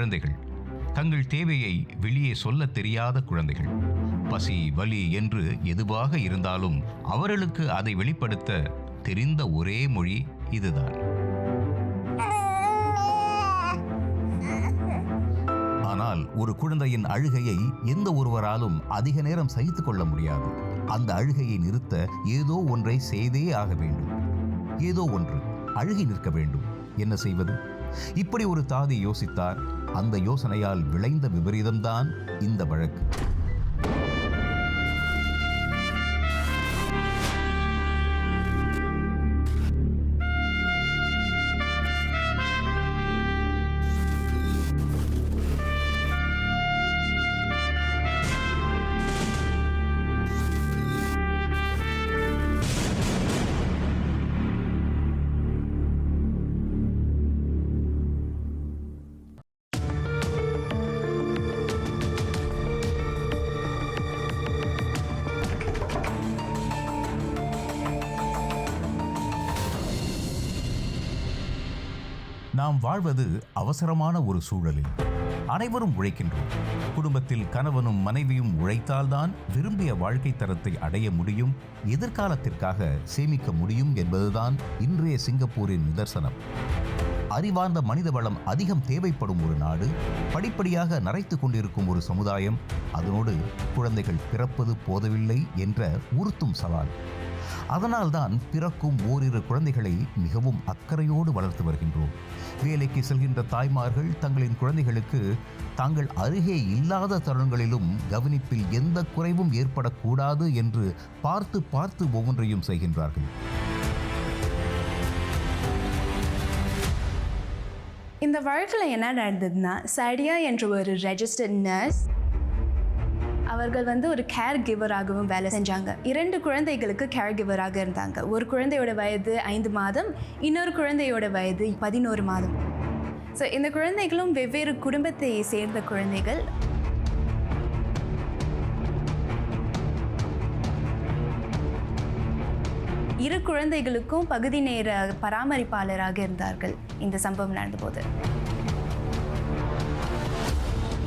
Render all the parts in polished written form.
குழந்தைகள், தங்கள் தேவையை வெளியே சொல்ல தெரியாத குழந்தைகள். பசி, வலி என்று எதுவாக இருந்தாலும் அவர்களுக்கு அதை வெளிப்படுத்த தெரிந்த ஒரே மொழி இதுதான். ஆனால் ஒரு குழந்தையின் அழுகையை எந்த ஒருவராலும் அதிக நேரம் சகித்துக் கொள்ள முடியாது. அந்த அழுகையை நிறுத்த ஏதோ ஒன்றை செய்தே ஆக வேண்டும். ஏதோ ஒன்று அழுகி நிற்க வேண்டும். என்ன செய்வது? இப்படி ஒரு தாதி யோசித்தார். அந்த யோசனையால் விளைந்த விபரீதம்தான் இந்த வழக்கு. நாம் வாழ்வது அவசரமான ஒரு சூழலில். அனைவரும் உழைக்கின்றோம். குடும்பத்தில் கணவனும் மனைவியும் உழைத்தால்தான் விரும்பிய வாழ்க்கை தரத்தை அடைய முடியும், எதிர்காலத்திற்காக சேமிக்க முடியும் என்பதுதான் இன்றைய சிங்கப்பூரின் நிதர்சனம். அறிவார்ந்த மனித வளம் அதிகம் தேவைப்படும் ஒரு நாடு, படிப்படியாக நரைத்து கொண்டிருக்கும் ஒரு சமுதாயம், அதனோடு குழந்தைகள் பிறப்பது போதவில்லை என்ற உறுத்தும் சவால். அதனால்தான் பிறக்கும் ஓரிரு குழந்தைகளை மிகவும் அக்கறையோடு வளர்த்து வருகின்றோம். வேலைக்கு செல்கின்ற தாய்மார்கள் தங்களின் குழந்தைகளுக்கு தாங்கள் அருகே இல்லாத தருணங்களிலும் கவனிப்பில் எந்த குறைவும் ஏற்படக்கூடாது என்று பார்த்து பார்த்து ஒவ்வொன்றையும் செய்கின்றார்கள். இந்த வழக்கில் என்ன நடந்ததுன்னா, சாடியா என்ற ஒரு ரெஜிஸ்டர்ட் நர்ஸ் அவர்கள் ஒரு கேர் கிவராகவும் வேலை செஞ்சாங்க. 2 குழந்தைகளுக்கு கேர் கிவராக இருந்தாங்க. ஒரு குழந்தையோட வயது 5 மாதம், இன்னொரு குழந்தையோட வயது 11 மாதம். ஸோ இந்த குழந்தைகளும் வெவ்வேறு குடும்பத்தை சேர்ந்த குழந்தைகள். இரு குழந்தைகளுக்கும் பகுதி நேர பராமரிப்பாளராக இருந்தார்கள் இந்த சம்பவம் நடந்தபோது.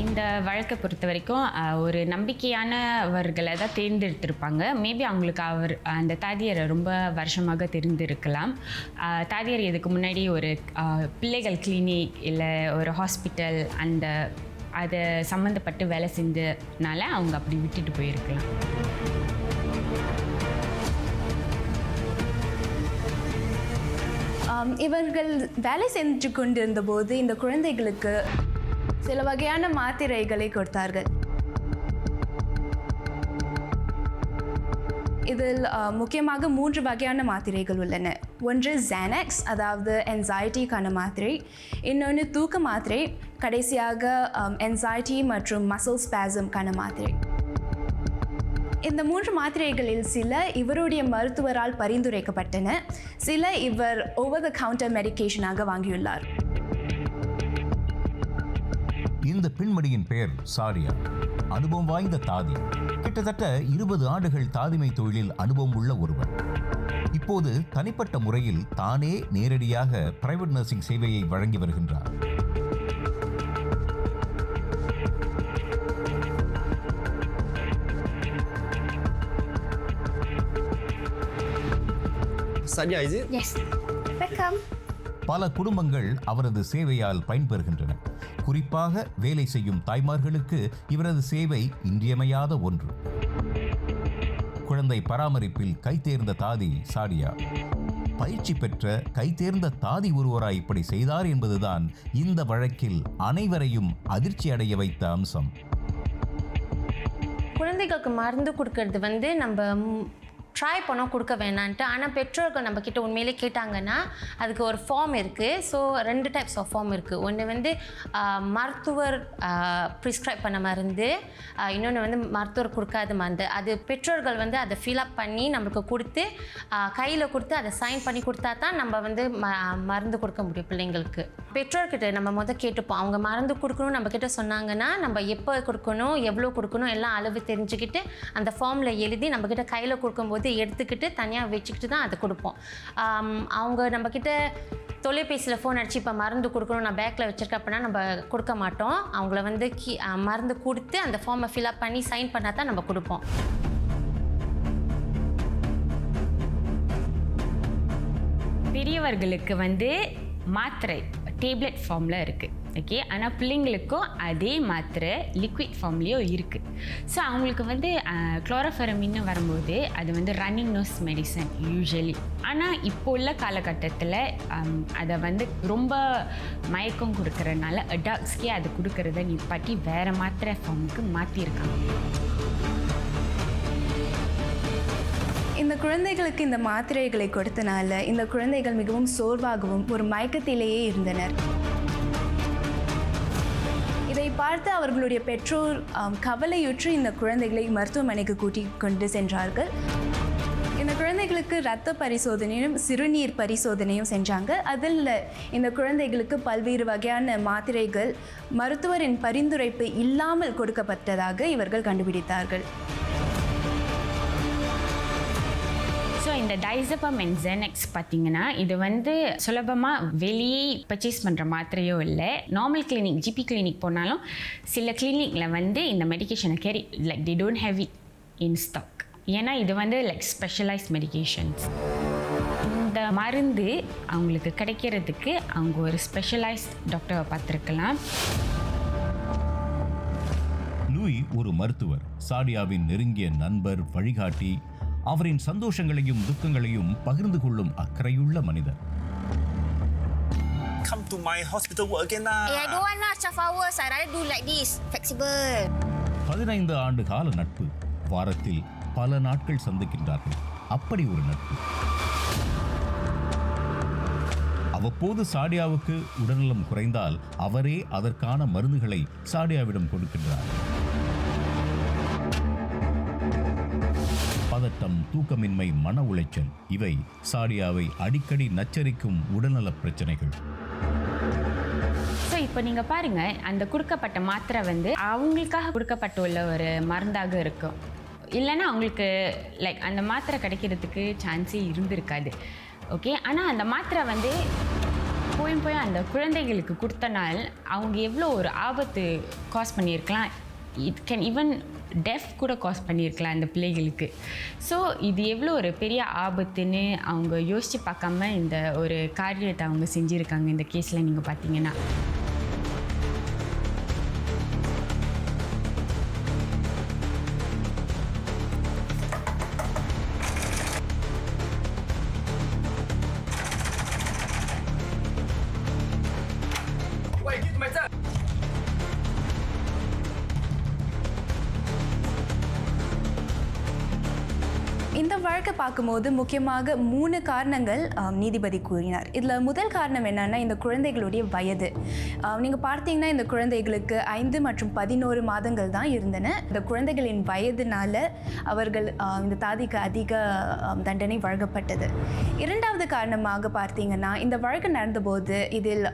இந்த வழக்கை பொறுத்த வரைக்கும் ஒரு நம்பிக்கையானவர்களை தான் தேர்ந்தெடுத்திருப்பாங்க. மேபி அவங்களுக்கு அந்த தாதியரை ரொம்ப வருஷமாக தெரிந்திருக்கலாம். தாதியர் இதுக்கு முன்னாடி ஒரு பிள்ளைகள் கிளினிக் இல்லை ஒரு ஹாஸ்பிட்டல் அதை சம்மந்தப்பட்டு வேலை செஞ்சனால அவங்க அப்படி விட்டுட்டு போயிருக்கலாம். இவர்கள் வேலை செஞ்சு கொண்டிருந்த போது இந்த குழந்தைகளுக்கு சில வகையான மாத்திரைகளை கொடுத்தார்கள். இதில் முக்கியமாக 3 வகையான மாத்திரைகள் உள்ளன. ஒன்று ஜானக்ஸ், அதாவது என்சைட்டிக்கான மாத்திரை. இன்னொன்று தூக்க மாத்திரை. கடைசியாக என்சைட்டி மற்றும் மசில் ஸ்பாசம்கான மாத்திரை. இந்த 3 மாத்திரைகளில் சில இவருடைய மருத்துவரால் பரிந்துரைக்கப்பட்டன, சில இவர் ஓவர் த கவுண்டர் மெடிகேஷனாக வாங்கியுள்ளார். இந்த பெண்மணியின் பெயர் சாரியா. அனுபவம் வாய்ந்த தாதி. கிட்டத்தட்ட 20 ஆண்டுகள் தாதிமை தொழிலில் அனுபவம் உள்ள ஒருவர். இப்போது தனிப்பட்ட முறையில் தானே நேரடியாக பிரைவேட் நர்சிங் சேவையை வழங்கி வருகின்றார். Sanya, is it? Yes. Welcome. பல குடும்பங்கள் அவரது சேவையால் பயன்பெறுகின்றன. குறிப்பாக வேலை செய்யும் தாய்மார்களுக்கு இவரது சேவை இன்றியமையாத ஒன்று. குழந்தை பராமரிப்பில் கைதேர்ந்த தாதி சாடியா. பயிற்சி பெற்ற கைதேர்ந்த தாதி ஒருவராய் இப்படி செய்தார் என்பதுதான் இந்த வழக்கில் அனைவரையும் அதிர்ச்சி அடைய வைத்த அம்சம். குழந்தைகளுக்கு மருந்து கொடுக்கறது நம்ம ட்ரை பண்ணோம் கொடுக்க வேணான்ட்டு. ஆனால் பெற்றோர்கள் நம்மக்கிட்ட உண்மையிலே கேட்டாங்கன்னா அதுக்கு ஒரு ஃபார்ம் இருக்குது. ஸோ 2 டைப்ஸ் ஆஃப் ஃபார்ம் இருக்குது. ஒன்று மருத்துவர் ப்ரிஸ்கிரைப் பண்ண மருந்து, இன்னொன்று மருத்துவர் கொடுக்காத மருந்து. அது பெற்றோர்கள் அதை ஃபில்அப் பண்ணி நம்மளுக்கு கொடுத்து கையில் கொடுத்து அதை சைன் பண்ணி கொடுத்தா தான் நம்ம மருந்து கொடுக்க முடியும் பிள்ளைங்களுக்கு. பெற்றோர்கிட்ட நம்ம கேட்டுப்போம். அவங்க மருந்து கொடுக்கணும் நம்மக்கிட்ட சொன்னாங்கன்னா நம்ம எப்போ கொடுக்கணும், எவ்வளோ கொடுக்கணும் எல்லாம் அளவு தெரிஞ்சுக்கிட்டு அந்த ஃபார்மில் எழுதி நம்மக்கிட்ட கையில் கொடுக்கும்போது போது எடுத்துக்கிட்டு தனியாக வச்சுக்கிட்டு தான் அதை கொடுப்போம். அவங்க நம்மக்கிட்ட தொலைபேசியில் ஃபோன் அடிச்சு இப்போ மருந்து கொடுக்கணும் நான் பேக்கில் வச்சுருக்கேன் அப்படின்னா நம்ம கொடுக்க மாட்டோம். அவங்கள வந்து மருந்து கொடுத்து அந்த ஃபார்மை ஃபில்அப் பண்ணி சைன் பண்ணால் தான் நம்ம கொடுப்போம். பெரியவர்களுக்கு வந்து மாத்திரை டேப்லெட் ஃபார்மில் இருக்குது, ஓகே. ஆனால் பிள்ளைங்களுக்கும் அதே மாத்திரை லிக்விட் ஃபார்ம்லேயும் இருக்குது. ஸோ அவங்களுக்கு வந்து குளோரோஃபெரமின்னு வரும்போது அது வந்து ரன்னிங் நோஸ் மெடிசன் யூஸ்வலி. ஆனால் இப்போ உள்ள காலகட்டத்தில் அதை வந்து ரொம்ப மயக்கம் கொடுக்கறதுனால அடால்ட்ஸ்க்கே அது கொடுக்கறத நிப்பாட்டி வேறு மாத்திரை ஃபார்முக்கு மாற்றிருக்காங்க. இந்த குழந்தைகளுக்கு இந்த மாத்திரைகளை கொடுத்தனால இந்த குழந்தைகள் மிகவும் சோர்வாகவும் ஒரு மயக்கத்திலேயே இருந்தனர். இதை பார்த்து அவர்களுடைய பெற்றோர் கவலையுற்று இந்த குழந்தைகளை மருத்துவமனைக்கு கூட்டிக் கொண்டு சென்றார்கள். இந்த குழந்தைகளுக்கு இரத்த பரிசோதனையும் சிறுநீர் பரிசோதனையும் செஞ்சாங்க. அதில் இந்த குழந்தைகளுக்கு பல்வேறு வகையான மாத்திரைகள் மருத்துவரின் பரிந்துரைப்பு இல்லாமல் கொடுக்கப்பட்டதாக இவர்கள் கண்டுபிடித்தார்கள். ஸோ இந்த டைசபம் அண்ட் ஜெனெக்ஸ் பார்த்தீங்கன்னா இது வந்து சுலபமாக வெளியே பர்ச்சேஸ் பண்ணுற மாத்திரையோ இல்லை. நார்மல் கிளினிக், ஜிபி கிளினிக் போனாலும் சில கிளினிக்கில் வந்து இந்த மெடிக்கேஷனை carry like they don't have it in stock. ஏன்னா இது வந்து லைக் ஸ்பெஷலைஸ்ட் மெடிக்கேஷன்ஸ். இந்த மருந்து அவங்களுக்கு கிடைக்கிறதுக்கு அவங்க ஒரு ஸ்பெஷலைஸ்ட் டாக்டரை பார்த்துருக்கலாம். லூயி ஒரு மருத்துவர், சாடியாவின் நெருங்கிய நண்பர், வழிகாட்டி, அவரின் சந்தோஷங்களையும் துக்கங்களையும் பகிர்ந்து கொள்ளும் அக்கறையுள்ள மனிதர். Come to my hospital work again lah. I don't want lah 12 hours. I rather do like this, flexible. 15 ஆண்டு கால நட்பு. வாரத்தில் பல நாட்கள் சந்திக்கின்றார்கள். அப்படி ஒரு நட்பு. அவ்வப்போது சாடியாவுக்கு உடல்நலம் குறைந்தால் அவரே அதற்கான மருந்துகளை சாடியாவிடம் கொடுக்கின்றார். பதட்டம், தூக்கமின்மை, மன உளைச்சல் இவை சாடியாவை அடிக்கடி நச்சரிக்கும் உடல்நல பிரச்சனைகள். ஸோ இப்போ நீங்கள் பாருங்கள், அந்த கொடுக்கப்பட்ட மாத்திரை வந்து அவங்களுக்காக கொடுக்கப்பட்டுள்ள ஒரு மருந்தாக இருக்கும். இல்லைன்னா அவங்களுக்கு லைக் அந்த மாத்திரை கிடைக்கிறதுக்கு சான்ஸே இருந்திருக்காது, ஓகே. ஆனால் அந்த மாத்திரை வந்து போய் அந்த குழந்தைகளுக்கு கொடுத்தனால் அவங்க எவ்வளோ ஒரு ஆபத்து காஸ் பண்ணியிருக்கலாம். இட் கேன் ஈவன் டெஃப் கூட காஸ் பண்ணியிருக்கலாம் அந்த பிள்ளைகளுக்கு. ஸோ இது எவ்வளோ ஒரு பெரிய ஆபத்துன்னு அவங்க யோசித்து பார்க்காம இந்த ஒரு காரியத்தை அவங்க செஞ்சுருக்காங்க இந்த கேஸில் நீங்கள் பார்த்தீங்கன்னா. இந்த வழக்கை பார்க்கும்போது முக்கியமாக 3 காரணங்கள் நீதிபதி கூறினார். இதில் முதல் காரணம் என்னன்னா இந்த குழந்தைகளுடைய வயது. நீங்கள் பார்த்தீங்கன்னா இந்த குழந்தைகளுக்கு 5 மற்றும் 11 மாதங்கள் தான் இருந்தன. இந்த குழந்தைகளின் வயதினால அவர்கள் இந்த தாதிக்கு அதிக தண்டனை வழங்கப்பட்டது. இரண்டாவது காரணமாக பார்த்தீங்கன்னா இந்த வழக்கு நடந்தபோது இதில்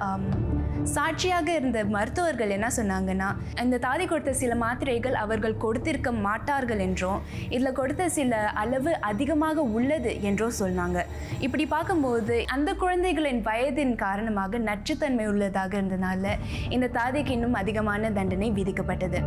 சாட்சியாக இருந்த மருத்துவர்கள் என்ன சொன்னாங்கன்னா, இந்த தாதி கொடுத்த சில மாத்திரைகள் அவர்கள் கொடுத்திருக்க மாட்டார்கள் என்றும் இதில் கொடுத்த சில அளவு அதிகமாக உள்ளது என்றும் சொன்னாங்க. இப்படி பார்க்கும்போது அந்த குழந்தைகளின் வயதின் காரணமாக நச்சுத்தன்மை உள்ளதாக இருந்தனால இந்த தாதிக்கு இன்னும் அதிகமான தண்டனை விதிக்கப்பட்டது.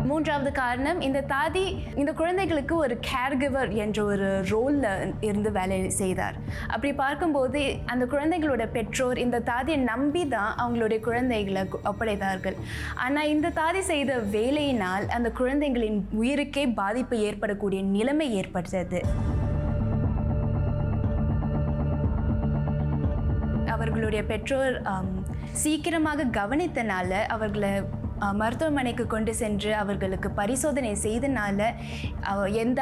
மூன்றாவது காரணம், இந்த தாதி இந்த குழந்தைகளுக்கு ஒரு கேர்கிவர் என்ற ஒரு ரோலில் இருந்து வேலை செய்தார். அப்படி பார்க்கும்போது அந்த குழந்தைகளோட பெற்றோர் இந்த தாதியை நம்பி தான் அவங்களுடைய குழந்தைகளை ஒப்படைத்தார்கள். ஆனால் இந்த தாதி செய்த வேலையினால் அந்த குழந்தைகளின் உயிருக்கே பாதிப்பு ஏற்படக்கூடிய நிலைமை ஏற்பட்டது. அவர்களுடைய பெற்றோர் சீக்கிரமாக கவனித்தனால அவர்களை மருத்துவமனைக்கு கொண்டு சென்று அவர்களுக்கு பரிசோதனை செய்தனால எந்த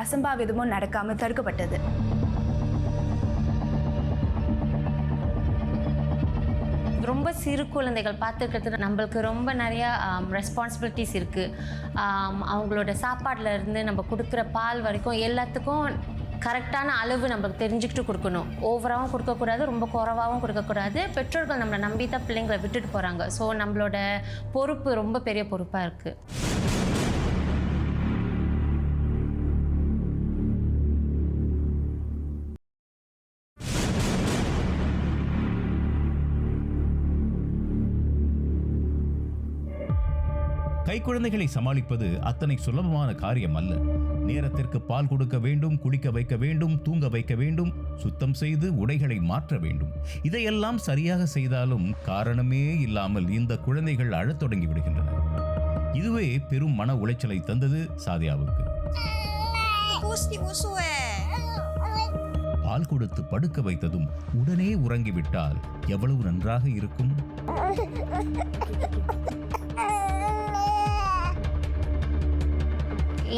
அசம்பாவிதமும் நடக்காமல் தடுக்கப்பட்டது. ரொம்ப சிறு குழந்தைகள் பார்த்துக்கிறதுக்கு நம்மளுக்கு ரொம்ப நிறையா ரெஸ்பான்சிபிலிட்டிஸ் இருக்குது. அவங்களோட சாப்பாட்டில் இருந்து நம்ம கொடுக்குற பால் வரைக்கும் எல்லாத்துக்கும் கரெக்டான அளவு நம்மளுக்கு தெரிஞ்சுக்கிட்டு கொடுக்கணும். ஓவராகவும் கொடுக்கக்கூடாது, ரொம்ப குறைவாகவும் கொடுக்கக்கூடாது. பெற்றோர்கள் நம்மளை நம்பி தான் பிள்ளைங்களை விட்டுட்டு போகிறாங்க. ஸோ நம்மளோட பொறுப்பு ரொம்ப பெரிய பொறுப்பாக இருக்குது. கைக்குழந்தைகளை சமாளிப்பது அத்தனை சுலபமான காரியம் அல்ல. நேரத்திற்கு பால் கொடுக்க வேண்டும், குளிக்க வைக்க வேண்டும், தூங்க வைக்க வேண்டும், சுத்தம் செய்து உடைகளை மாற்ற வேண்டும். இதையெல்லாம் சரியாக செய்தாலும் காரணமே இல்லாமல் இந்த குழந்தைகள் அழத் தொடங்கி விடுகின்றன. இதுவே பெரும் மன உளைச்சலை தந்தது சாதியாவுக்கு. பால் கொடுத்து படுக்க வைத்ததும் உடனே உறங்கிவிட்டால் எவ்வளவு நன்றாக இருக்கும்.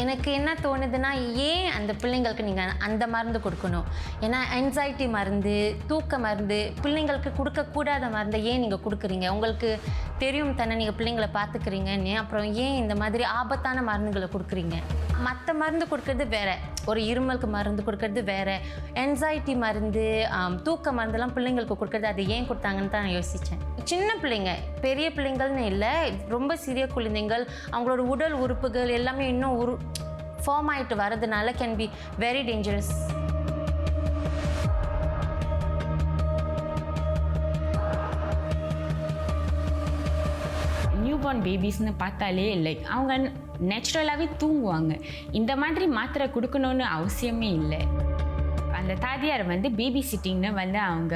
எனக்கு என்ன தோணுதுன்னா, ஏன் அந்த பிள்ளைங்களுக்கு நீங்கள் அந்த மருந்து கொடுக்கணும்? ஏன்னா ஆன்சைட்டி மருந்து, தூக்க மருந்து, பிள்ளைங்களுக்கு கொடுக்கக்கூடாத மருந்தை ஏன் நீங்கள் கொடுக்குறீங்க? உங்களுக்கு தெரியும் தானே நீங்கள் பிள்ளைங்களை பார்த்துக்கிறீங்கன்னு. அப்புறம் ஏன் இந்த மாதிரி ஆபத்தான மருந்துகளை கொடுக்குறீங்க? மற்ற மருந்து கொடுக்கறது வேறு, ஒரு இருமலுக்கு மருந்து கொடுக்கறது வேறு, ஆன்சைட்டி மருந்து, தூக்க மருந்தெல்லாம் பிள்ளைங்களுக்கு கொடுக்கறது அது ஏன் கொடுத்தாங்கன்னு தான் நான் யோசித்தேன். சின்ன பிள்ளைங்க, பெரிய பிள்ளைங்கள்னு இல்லை, ரொம்ப சிறிய குழந்தைங்கள், அவங்களோட உடல் உறுப்புகள் எல்லாமே இன்னும் ஃபார்ம் ஆகிட்டு வரதுனால can be very dangerous. Newborn பேபிஸ்னு பார்த்தாலே லைக் அவங்க நேச்சுரலாகவே தூங்குவாங்க. இந்த மாதிரி மாத்திரை கொடுக்கணுன்னு அவசியமே இல்லை. அந்த தாதியார் வந்து பேபி சிட்டிங்னு வந்து அவங்க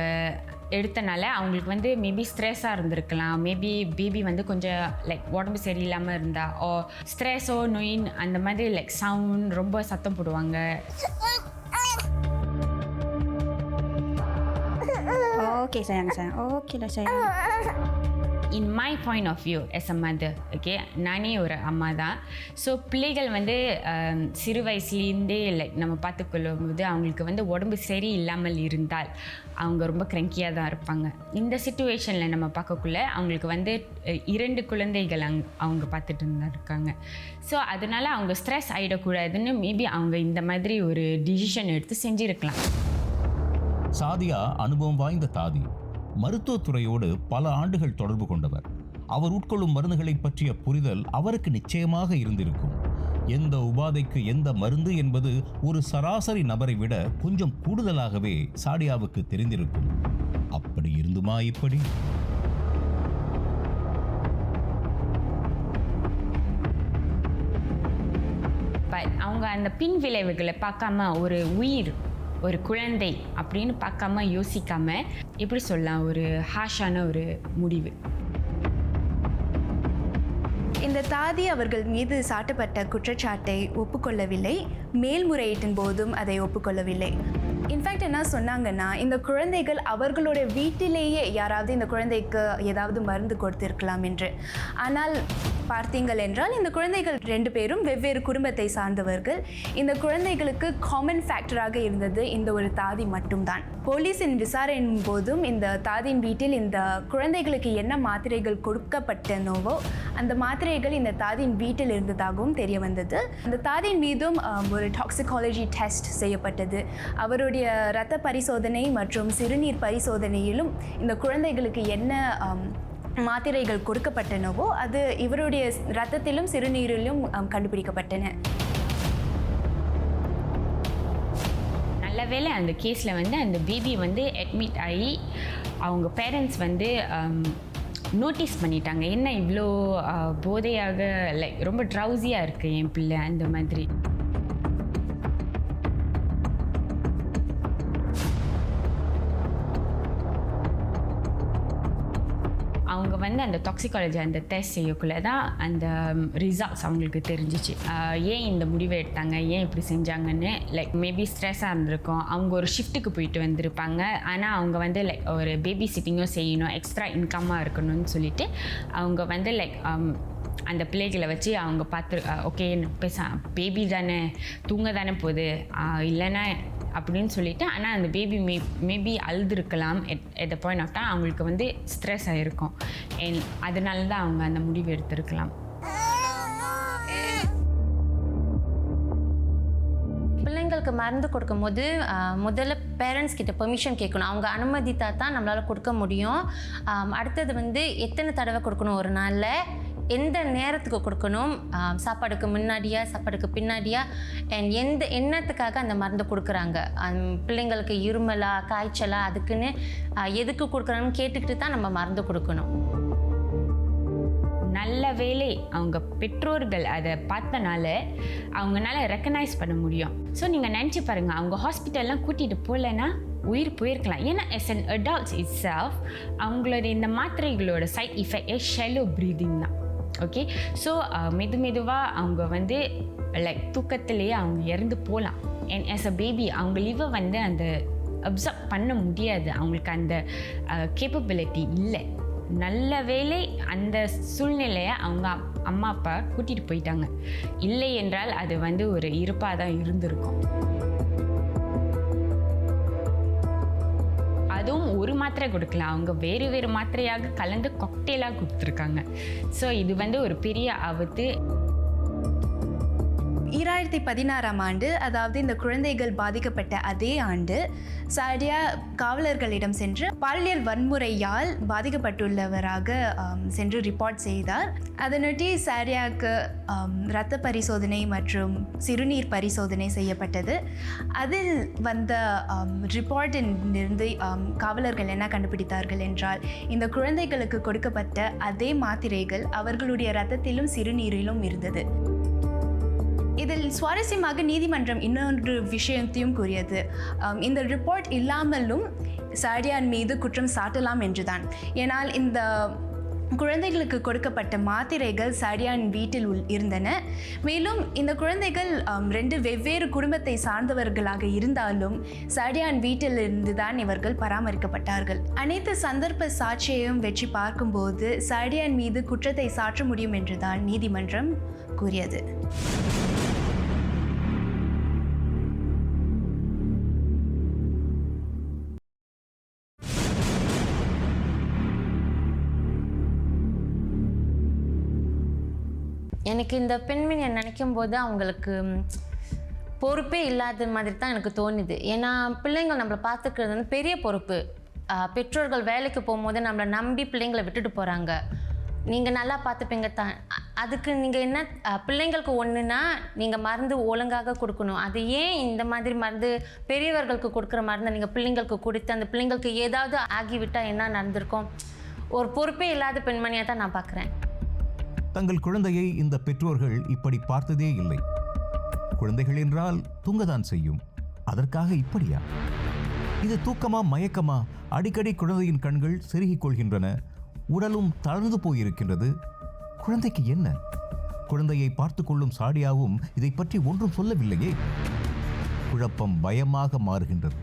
எடுத்தனால அவங்களுக்கு வந்து மேபி ஸ்ட்ரெஸ்ஸாக இருந்திருக்கலாம். மேபி பேபி வந்து கொஞ்சம் லைக் உடம்பு சரியில்லாமல் இருந்தா, ஓ ஸ்ட்ரெஸ்ஸோ நோயின் அந்த மாதிரி லைக் சவுண்ட் ரொம்ப சத்தம் போடுவாங்க. Okay sayang, okay lah sayang. In my point of view as a mother, okay, நானே ஒரு அம்மா தான். ஸோ பிள்ளைகள் வந்து சிறு வயசுலேருந்தே லைக் நம்ம பார்த்துக்கொள்ளும் போது அவங்களுக்கு வந்து உடம்பு சரி இல்லாமல் இருந்தால் அவங்க ரொம்ப க்ரங்கியாக தான் இருப்பாங்க. இந்த சிச்சுவேஷனில் நம்ம பார்க்கக்குள்ள அவங்களுக்கு வந்து 2 குழந்தைகள் அவங்க பார்த்துட்டு இருக்காங்க. ஸோ அதனால அவங்க ஸ்ட்ரெஸ் ஆகிடக்கூடாதுன்னு மேபி அவங்க இந்த மாதிரி ஒரு டிசிஷன் எடுத்து செஞ்சுருக்கலாம். சாதியா அனுபவம் வாய்ந்த தாதி, மருத்துவத்துறையோடு பல ஆண்டுகள் தொடர்பு கொண்டவர். அவர் உட்கொள்ளும் மருந்துகளை பற்றிய புரிதல் அவருக்கு நிச்சயமாக இருந்திருக்கும். எந்த உபாதைக்கு எந்த மருந்து என்பது ஒரு சராசரி நபரை விட கொஞ்சம் கூடுதலாகவே சாடியாவுக்கு தெரிந்திருக்கும். அப்படி இருந்துமா இப்படி? அவங்க அந்த பின் விளைவுகளை பார்க்காம ஒரு உயிர், ஒரு குழந்தை அப்படின்னு பார்க்காம யோசிக்காம எப்படி சொல்லலாம், ஒரு ஹாஷான ஒரு முடிவு. இந்த தாதி அவர்கள் மீது சாட்டப்பட்ட குற்றச்சாட்டை ஒப்புக்கொள்ளவில்லை, மேல்முறையீட்டின் போதும் அதை ஒப்புக்கொள்ளவில்லை. இன்ஃபேக்ட் என்ன சொன்னாங்கன்னா, இந்த குழந்தைகள் அவர்களோட வீட்டிலேயே யாராவது இந்த குழந்தைக்கு ஏதாவது மருந்து கொடுத்திருக்கலாம் என்று. ஆனால் பார்த்தீங்கள் என்றால் இந்த குழந்தைகள் 2 பேரும் வெவ்வேறு குடும்பத்தை சார்ந்தவர்கள். இந்த குழந்தைகளுக்கு காமன் ஃபேக்டராக இருந்தது இந்த ஒரு தாதி மட்டும்தான். போலீஸின் விசாரணையின் போதும் இந்த தாதியின் வீட்டில் இந்த குழந்தைகளுக்கு என்ன மாத்திரைகள் கொடுக்கப்பட்டனவோ அந்த மாத்திரைகள் இந்த தாதியின் வீட்டில் இருந்ததாகவும் தெரிய வந்தது. அந்த தாதியின் மீதும் ஒரு டாக்சிகாலஜி டெஸ்ட் செய்யப்பட்டது. அவருடைய இரத்த பரிசோதனை மற்றும் சிறுநீர் பரிசோதனையிலும் இந்த குழந்தைகளுக்கு என்ன மாத்திரைகள் கொடுக்கப்பட்டனவோ அது இவருடைய இரத்தத்திலும் சிறுநீரிலும் கண்டுபிடிக்கப்பட்டன. நல்ல வேளை அந்த கேஸில் வந்து அந்த பேபி வந்து அட்மிட் ஆகி அவங்க பேரண்ட்ஸ் வந்து நோட்டீஸ் பண்ணிட்டாங்க, என்ன இவ்வளோ போதையாக லைக் ரொம்ப ட்ரௌசியாக இருக்குது என் பிள்ளை அந்த மாதிரி. அவங்க வந்து அந்த டாக்சிகாலஜி அந்த டெஸ்ட் செய்யக்குள்ளே தான் அந்த ரிசல்ட்ஸ் அவங்களுக்கு தெரிஞ்சிச்சு. ஏன் இந்த முடிவை எடுத்தாங்க, ஏன் இப்படி செஞ்சாங்கன்னு. லைக் மேபி ஸ்ட்ரெஸ்ஸாக இருந்திருக்கும், அவங்க ஒரு ஷிஃப்ட்டுக்கு போயிட்டு வந்திருப்பாங்க. ஆனால் அவங்க வந்து லைக் ஒரு பேபி சிட்டிங்கும் செய்யணும், எக்ஸ்ட்ரா இன்கம்மாக இருக்கணும்னு சொல்லிட்டு அவங்க வந்து லைக் அந்த பிள்ளைகளை வச்சு அவங்க பார்த்து ஓகே பேபி தானே தூங்க தானே போகுது இல்லைன்னா அப்படின்னு சொல்லிட்டு. ஆனால் அந்த பேபி மேபி அழுதுருக்கலாம் at the point of time. அவங்களுக்கு வந்து ஸ்ட்ரெஸ் ஆகிருக்கும், அதனால தான் அவங்க அந்த முடிவு எடுத்திருக்கலாம். பிள்ளைங்களுக்கு மருந்து கொடுக்கும் போது முதல்ல பேரண்ட்ஸ் கிட்ட பெர்மிஷன் கேட்கணும். அவங்க அனுமதித்தா தான் நம்மளால் கொடுக்க முடியும். அடுத்தது வந்து எத்தனை தடவை கொடுக்கணும் ஒரு நாளில், எந்த நேரத்துக்கு கொடுக்கணும், சாப்பாடுக்கு முன்னாடியா சாப்பாடுக்கு பின்னாடியா, அண்ட் எந்த எண்ணத்துக்காக அந்த மருந்து கொடுக்குறாங்க. பிள்ளைங்களுக்கு இருமலா காய்ச்சலா அதுக்குன்னு எதுக்கு கொடுக்குறாங்கன்னு கேட்டுக்கிட்டு தான் நம்ம மருந்து கொடுக்கணும். நல்ல வேளை அவங்க பெற்றோர்கள் அதை பார்த்தனால அவங்களால ரெக்கக்னைஸ் பண்ண முடியும். ஸோ நீங்கள் நினச்சி பாருங்கள், அவங்க ஹாஸ்பிட்டல்லாம் கூட்டிகிட்டு போகலன்னா உயிர் போயிருக்கலாம். ஏன்னா as an adult itself அவங்களோட இந்த மாத்திரைகளோட சைட் எஃபெக்ட் ஷெலோ ப்ரீதிங் தான். ஓகே, ஸோ மெதுவாக அவங்க வந்து லைக் தூக்கத்திலேயே அவங்க இறந்து போகலாம். அண்ட் as a baby அவங்க லிவர் வந்து அந்த அப்சர்வ் பண்ண முடியாது, அவங்களுக்கு அந்த கேப்பபிலிட்டி இல்லை. நல்ல வேளை அந்த சூழ்நிலையை அவங்க அம்மா அப்பா கூட்டிகிட்டு போயிட்டாங்க. இல்லை என்றால் அது வந்து ஒரு இருப்பாக தான் இருந்திருக்கும். அதுவும் ஒரு மாத்திரை கொடுக்கல, அவங்க வேறு வேறு மாத்திரையாக கலந்து காக்டெயிலாக கொடுத்துருக்காங்க. ஸோ இது வந்து ஒரு பெரிய ஆபத்து. 2016ஆம் ஆண்டு, அதாவது இந்த குழந்தைகள் பாதிக்கப்பட்ட அதே ஆண்டு, சாடியா காவலர்களிடம் சென்று பாலியல் வன்முறையால் பாதிக்கப்பட்டுள்ளவராக சென்று ரிப்போர்ட் செய்தார். அதனொட்டி சாடியாவுக்கு இரத்த பரிசோதனை மற்றும் சிறுநீர் பரிசோதனை செய்யப்பட்டது. அதில் வந்த ரிப்போர்ட்டிலிருந்து காவலர்கள் என்ன கண்டுபிடித்தார்கள் என்றால், இந்த குழந்தைகளுக்கு கொடுக்கப்பட்ட அதே மாத்திரைகள் அவர்களுடைய இரத்தத்திலும் சிறுநீரிலும் இருந்தது. இதில் சுவாரஸ்யமாக நீதிமன்றம் இன்னொரு விஷயத்தையும் கூறியது. இந்த ரிப்போர்ட் இல்லாமலும் சாடியான் மீது குற்றம் சாட்டலாம் என்றுதான். ஏனால் இந்த குழந்தைகளுக்கு கொடுக்கப்பட்ட மாத்திரைகள் சாடியான் வீட்டில் இருந்தன. மேலும் இந்த குழந்தைகள் 2 வெவ்வேறு குடும்பத்தை சார்ந்தவர்களாக இருந்தாலும் சாடியான் வீட்டிலிருந்து தான் இவர்கள் பராமரிக்கப்பட்டார்கள். அனைத்து சந்தர்ப்ப சாட்சியையும் வெற்றி பார்க்கும்போது சாடியான் மீது குற்றத்தை சாற்ற முடியும் என்றுதான் நீதிமன்றம் கூறியது. எனக்கு இந்த பெண்மணியை நினைக்கும் போது அவங்களுக்கு பொறுப்பே இல்லாத மாதிரி தான் எனக்கு தோணுது. ஏன்னா பிள்ளைங்கள் நம்மளை பார்த்துக்கிறது வந்து பெரிய பொறுப்பு. பெற்றோர்கள் வேலைக்கு போகும்போது நம்மளை நம்பி பிள்ளைங்களை விட்டுட்டு போகிறாங்க. நீங்கள் நல்லா பார்த்துப்பீங்க தான், அதுக்கு நீங்கள் என்ன பிள்ளைங்களுக்கு ஒன்றுனா நீங்கள் மருந்து ஒழுங்காக கொடுக்கணும். அது ஏன் இந்த மாதிரி மருந்து பெரியவர்களுக்கு கொடுக்குற மருந்தை நீங்கள் பிள்ளைங்களுக்கு கொடுத்து அந்த பிள்ளைங்களுக்கு ஏதாவது ஆகிவிட்டால் என்ன நடந்திருக்கும்? ஒரு பொறுப்பே இல்லாத பெண்மணியாக தான் நான் பார்க்குறேன். தங்கள் குழந்தையை இந்த பெற்றோர்கள் இப்படி பார்த்ததே இல்லை. குழந்தைகள் என்றால் தூங்கதான் செய்யும், அதற்காக இப்படியா? இது தூக்கமா மயக்கமா? அடிக்கடி குழந்தையின் கண்கள் செருகிக் கொள்கின்றன, உடலும் தளர்ந்து போயிருக்கின்றது. குழந்தைக்கு என்ன? குழந்தையை பார்த்து கொள்ளும் சாடியாவும் இதை பற்றி ஒன்றும் சொல்லவில்லையே. குழப்பம் பயமாக மாறுகின்றது.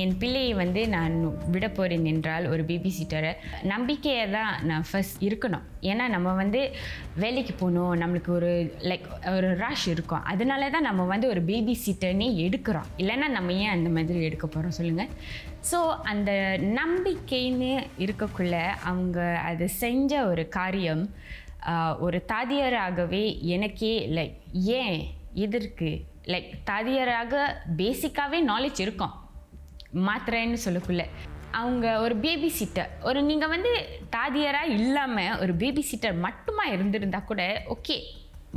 என் பிள்ளையை வந்து நான் விட போகிறேன் என்றால் ஒரு பேபி சிட்டரை நம்பிக்கையை தான் நான் ஃபர்ஸ்ட் இருக்கணும். ஏன்னா நம்ம வந்து வேலைக்கு போகணும், நம்மளுக்கு ஒரு ரஷ் இருக்கும். அதனால தான் நம்ம வந்து ஒரு பேபி சிட்டர்னே எடுக்கிறோம். இல்லைன்னா நம்ம ஏன் அந்த மாதிரி எடுக்க போகிறோம் சொல்லுங்கள்? ஸோ அந்த நம்பிக்கைன்னு இருக்கக்குள்ள அவங்க அது செஞ்ச ஒரு காரியம் ஒரு தாதியராகவே எனக்கே ஏன் எதற்கு தாதியராக பேசிக்காகவே நாலேஜ் இருக்கும். மாத்திரைன்னு சொல்லக்குள்ள அவங்க ஒரு பேபி சிட்டர், நீங்கள் வந்து தாதியராக இல்லாமல் ஒரு பேபி சிட்டர் மட்டுமா இருந்திருந்தா கூட ஓகே,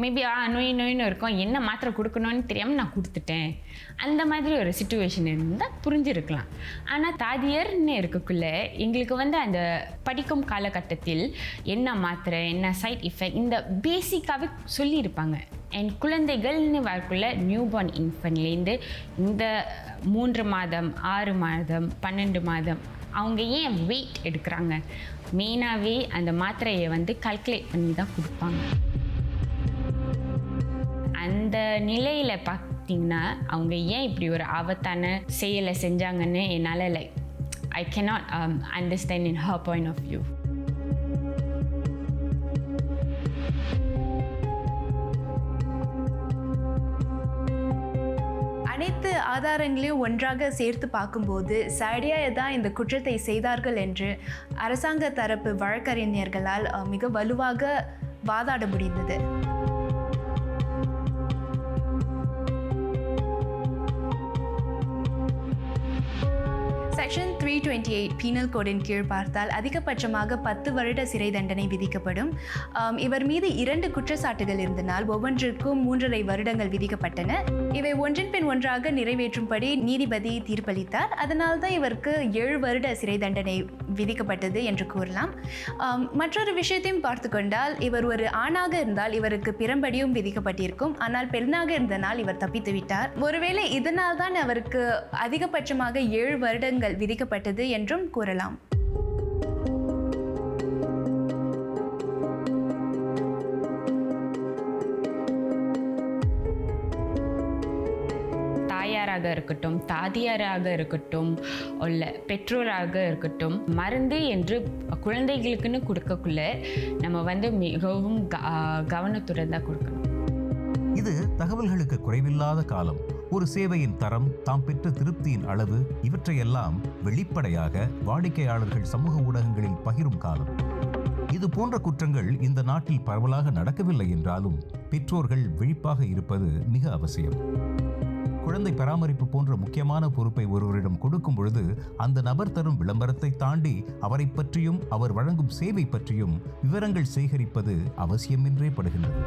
மேபி நோயின்னு இருக்கும், என்ன மாத்திரை கொடுக்கணும்னு தெரியாமல் நான் கொடுத்துட்டேன், அந்த மாதிரி ஒரு சிச்சுவேஷன் இருந்தால் புரிஞ்சிருக்கலாம். ஆனால் தாதியர்னு இருக்கக்குள்ள எங்களுக்கு வந்து அந்த படிக்கும் காலகட்டத்தில் என்ன மாத்திரை, என்ன சைட் எஃபெக்ட், இந்த பேசிக்காகவே சொல்லியிருப்பாங்க. அண்ட் குழந்தைகள்னு வரக்குள்ள நியூபார்ன் இன்ஃபன்ட்லேருந்து இந்த 3 மாதம் 6 மாதம் 12 மாதம் அவங்க ஏன் வெயிட் எடுக்கிறாங்க? மெயினாகவே அந்த மாத்திரையை வந்து கால்குலேட் பண்ணி தான் கொடுப்பாங்க. அந்த நிலையில் பார்த்தீங்கன்னா அவங்க ஏன் இப்படி ஒரு ஆபத்தான செயலை செஞ்சாங்கன்னு என்னால் I cannot understand in her point of view. அனைத்து ஆதாரங்களையும் ஒன்றாக சேர்த்து பார்க்கும்போது சாடியா தான் இந்த குற்றத்தை செய்தார்கள் என்று அரசாங்க தரப்பு வழக்கறிஞர்களால் மிக வலுவாக வாதாட முடிந்தது. செக்ஷன் 328 பீனல் கோடின் கீழ் பார்த்தால் அதிகபட்சமாக 10 வருட சிறை தண்டனை விதிக்கப்படும். இவர் மீது 2 குற்றச்சாட்டுகள் இருந்தனால் ஒவ்வொன்றிற்கும் 3.5 வருடங்கள் விதிக்கப்பட்டன. இவை ஒன்றின் பின் ஒன்றாக நிறைவேற்றும்படி நீதிபதி தீர்ப்பளித்தார். அதனால் தான் இவருக்கு 7 வருட சிறை தண்டனை விதிக்கப்பட்டது என்று கூறலாம். மற்றொரு விஷயத்தையும் பார்த்து கொண்டால், இவர் ஒரு ஆணாக இருந்தால் இவருக்கு பிறம்படியும் விதிக்கப்பட்டிருக்கும். ஆனால் பெண்ணாக இருந்தனால் இவர் தப்பித்து விட்டார். ஒருவேளை இதனால் தான் அவருக்கு அதிகபட்சமாக 7 வருடங்கள் விதிக்கப்பட்டது என்றும் கூறலாம். தாயாராக இருக்கட்டும், தாதியாராக இருக்கட்டும், இல்லை பெற்றோராக இருக்கட்டும், மருந்து என்று குழந்தைகளுக்குன்னு கொடுக்கக்குள்ள நம்ம வந்து மிகவும் கவனத்துடன் தான் கொடுக்கணும். இது தகவல்களுக்கு குறைவில்லாத காலம். ஒரு சேவையின் தரம், தாம் பெற்ற திருப்தியின் அளவு, இவற்றையெல்லாம் வெளிப்படையாக வாடிக்கையாளர்கள் சமூக ஊடகங்களில் பகிரும் காலம். இது போன்ற குற்றங்கள் இந்த நாட்டில் பரவலாக நடக்கவில்லை என்றாலும் பெற்றோர்கள் விழிப்பாக இருப்பது மிக அவசியம். குழந்தை பராமரிப்பு போன்ற முக்கியமான பொறுப்பை ஒருவரிடம் கொடுக்கும் பொழுது அந்த நபர் தரும் விளம்பரத்தை தாண்டி அவரை பற்றியும் அவர் வழங்கும் சேவை பற்றியும் விவரங்கள் சேகரிப்பது அவசியமென்றே படுகின்றது.